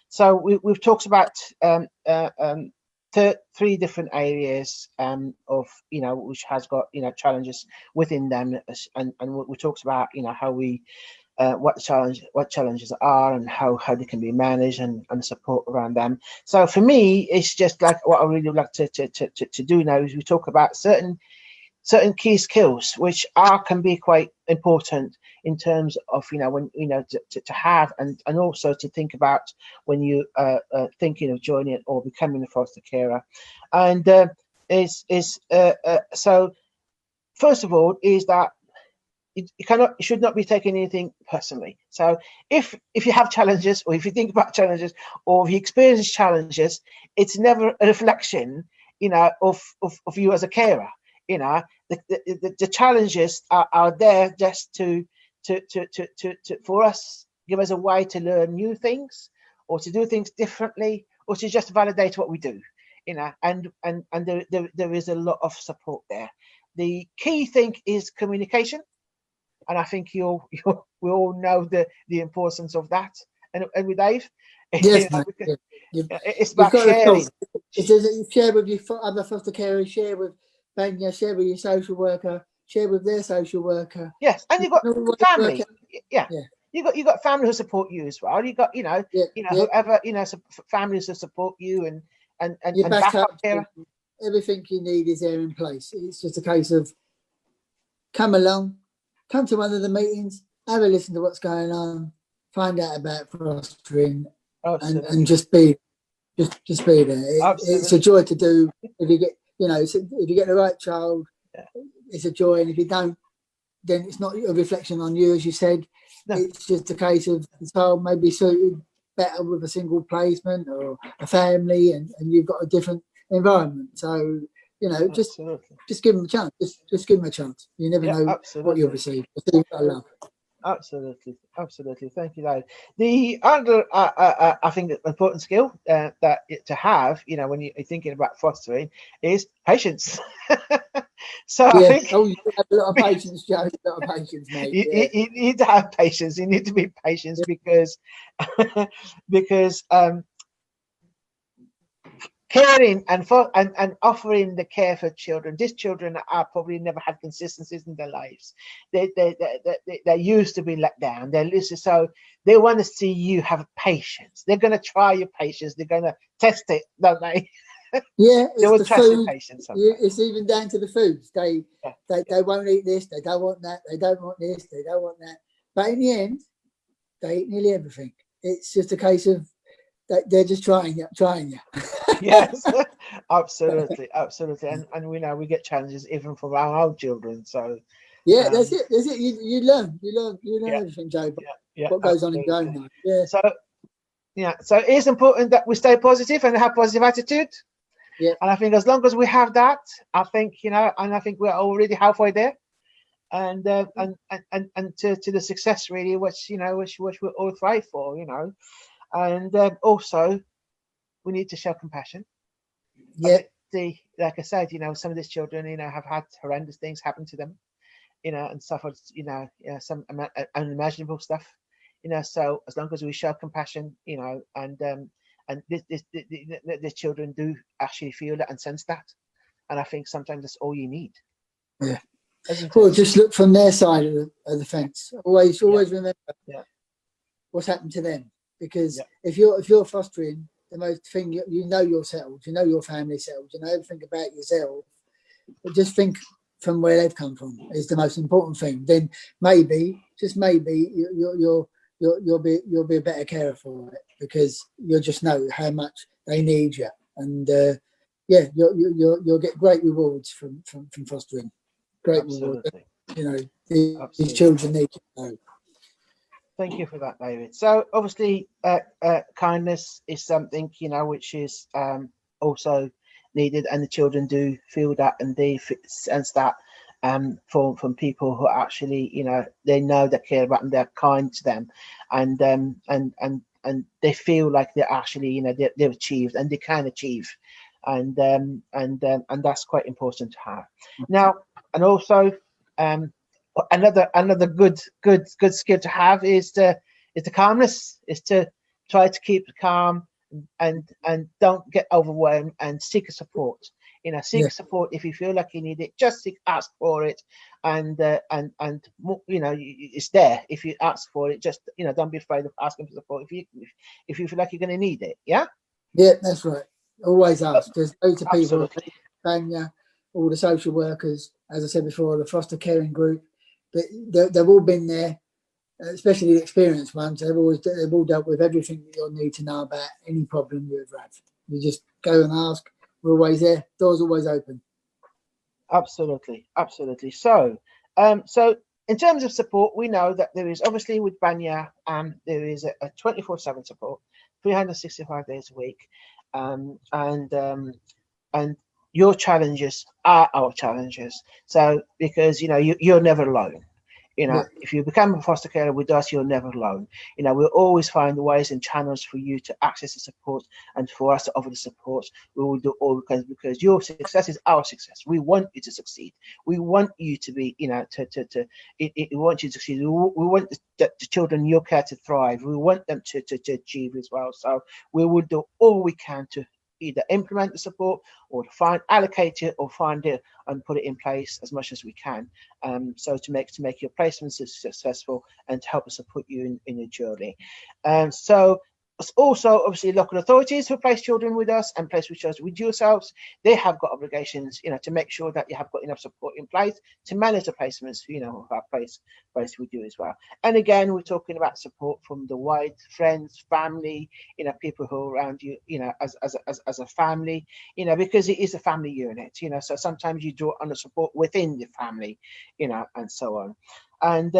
So we've talked about three different areas of, which has got, challenges within them, and we talked about, how we what challenges are, and how they can be managed, and the support around them. So for me, it's just like what I really would like to do now is we talk about certain key skills which can be quite important in terms of when to have, and also to think about when you thinking of joining or becoming a foster carer. And so first of all is that you should not be taking anything personally. So if you have challenges, or if you think about challenges, or if you experience challenges, it's never a reflection of you as a carer. The challenges are there just to for us, give us a way to learn new things, or to do things differently, or to just validate what we do. And there is a lot of support there. The key thing is communication, and I think we all know the importance of that. And with Dave, yes, it's about sharing. You share with your other foster carers, share with Banya, share with your social worker, share with their social worker. Yes, and you've got family. Yeah. You got family who support you as well. You got whoever families who support you, and backup care. Everything you need is there in place. It's just a case of come along, come to one of the meetings, have a listen to what's going on, find out about fostering, and just be there. It's a joy to do. If you get if you get the right child, it's a joy, and if you don't, then it's not a reflection on you, as you said. No. It's just a case of the child may be suited better with a single placement or a family, and you've got a different environment. So just give them a chance. Just give them a chance. You never know what you'll receive. Absolutely. Thank you, Dave. The other, I think, important skill that to have, when you're thinking about fostering, is patience. So I think you have a lot of patience, Joe. A lot of patience, mate. You need to have patience. You need to be patient because caring and offering the care for children. These children are probably never had consistencies in their lives. They're used to being let down. So they want to see you have patience. They're going to try your patience. They're going to test it, don't they? Yeah, they will test your patience. It's even down to the foods. They won't eat this. They don't want that. They don't want this. They don't want that. But in the end, they eat nearly everything. It's just a case of they're just trying you. Yes, absolutely, and we know we get challenges even from our own children. So that's it. You learn everything, Joe. What goes on in your own life? Yeah. So it is important that we stay positive and have positive attitude. Yeah. And I think as long as we have that, I think and I think we're already halfway there. And to the success really, which we all thrive for, and also we need to show compassion. Yeah. Like I said, some of these children, have had horrendous things happen to them, and suffered, some unimaginable stuff, so as long as we show compassion, and the children do actually feel that and sense that, and I think sometimes that's all you need. Yeah. Well, just look from their side of the fence. Always remember what's happened to them, because if you're fostering, the most thing you're settled, your family settled, everything about yourself, but just think from where they've come from is the most important thing. Then maybe, just maybe, you'll be a better carer for it, because you'll just know how much they need you, and you'll get great rewards from fostering. Great Absolutely. rewards. These children need to know. Thank you for that, David. So obviously, kindness is something which is also needed, and the children do feel that, and they sense that from people who actually they know they care about them, they're kind to them, and they feel like they're actually they've achieved and they can achieve, and that's quite important to have. Now, and also another good skill to have is is the calmness, is to try to keep calm and don't get overwhelmed and seek support. You know, seek Yeah. support if you feel like you need it. Just ask for it, and you know, it's there if you ask for it. Just, you know, don't be afraid of asking for support if you feel like you're going to need it. Yeah. Yeah, that's right. Always ask. There's loads of people, Absolutely. Banya, all the social workers, as I said before, the foster caring group, but they've all been there, especially the experienced ones. They've all dealt with everything that you'll need to know about any problem you ever had. You just go and ask. We're always there. Doors always open. Absolutely, absolutely. So, so in terms of support, we know that there is obviously with Banya, there is a 24/7 support, 365 days a week, and your challenges are our challenges. So, because you know you're never alone. You know, Yeah. if you become a foster carer with us, you're never alone. You know, we'll always find ways and channels for you to access the support and for us to offer the support. We will do all because your success is our success. We want you to succeed. We want you to be, you know, we want you to succeed. We want the children in your care to thrive. We want them to achieve as well. So we will do all we can to either implement the support or to allocate it or find it and put it in place as much as we can. So to make your placements successful and to help us support you in your journey. So also obviously local authorities who place children with us and place children with yourselves, they have got obligations, you know, to make sure that you have got enough support in place to manage the placements, you know, of our place with you as well. And again, we're talking about support from the wide friends, family, you know, people who are around you, you know, as a family, you know, because it is a family unit, you know, so sometimes you draw on the support within the family, you know, and so on. And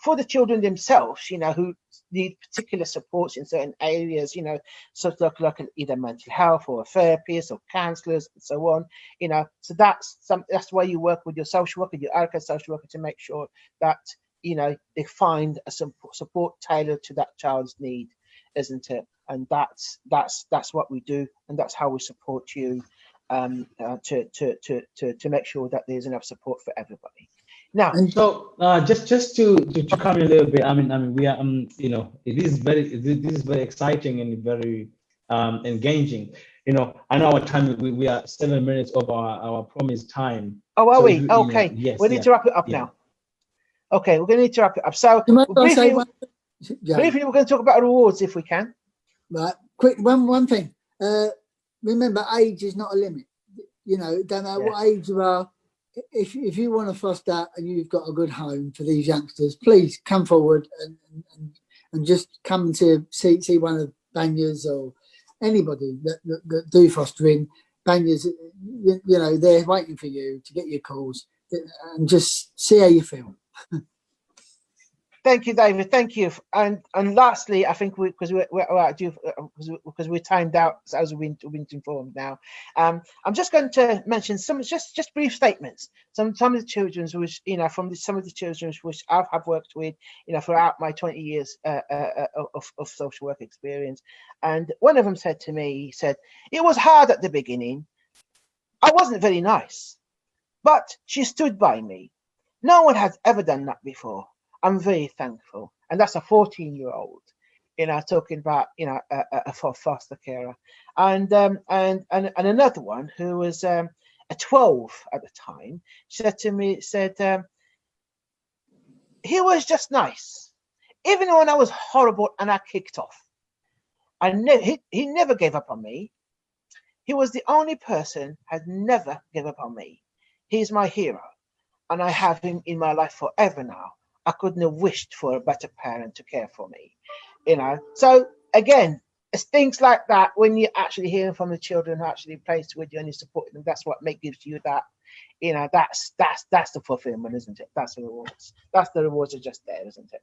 for the children themselves, you know, who need particular supports in certain areas, you know, so like either mental health or a therapist or counsellors and so on, you know, so that's why you work with your social worker, your ARCA social worker, to make sure that, you know, they find a support tailored to that child's need, isn't it? And that's what we do, and that's how we support you, to make sure that there's enough support for everybody. Now, so just to come in a little bit, I mean, we are, you know, this is very exciting and very engaging. You know, I know our time, we are 7 minutes over our promised time. oh, are so we? you Okay, know, yes, we need to wrap it up now. Okay, we're going to need to wrap it up. So briefly, we're going to talk about rewards if we can. Right, quick, one thing. Remember, age is not a limit. You know, don't matter what age you are. If you want to foster and you've got a good home for these youngsters, please come forward and just come to see one of Banya's or anybody that do fostering. Banya's, you know, they're waiting for you to get your calls and just see how you feel. Thank you, David. Thank you. And lastly, I think because we're timed out, as we've been informed now. I'm just going to mention some just brief statements. Some of the children which, you know, from some of the children which I have worked with, you know, throughout my 20 years of social work experience. And one of them said to me, he said, "It was hard at the beginning. I wasn't very nice, but she stood by me. No one has ever done that before. I'm very thankful." And that's a 14-year-old, you know, talking about, you know, a foster carer. And another one who was a 12 at the time said to me, he was just nice, even when I was horrible and I kicked off. He never gave up on me. He was the only person had never given up on me. He's my hero, and I have him in my life forever now. I couldn't have wished for a better parent to care for me, you know. So again, it's things like that when you're actually hearing from the children who actually placed with you and you support them. That's what gives you that, you know. That's the fulfillment, isn't it? That's the rewards. That's the rewards are just there, isn't it?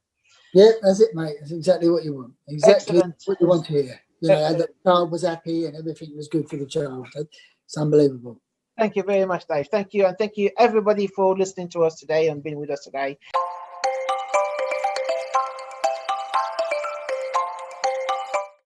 Yeah, that's it, mate. That's exactly what you want. Exactly Excellent. what you want to hear. You know, the child was happy and everything was good for the child. It's unbelievable. Thank you very much, Dave. Thank you, and thank you everybody for listening to us today and being with us today.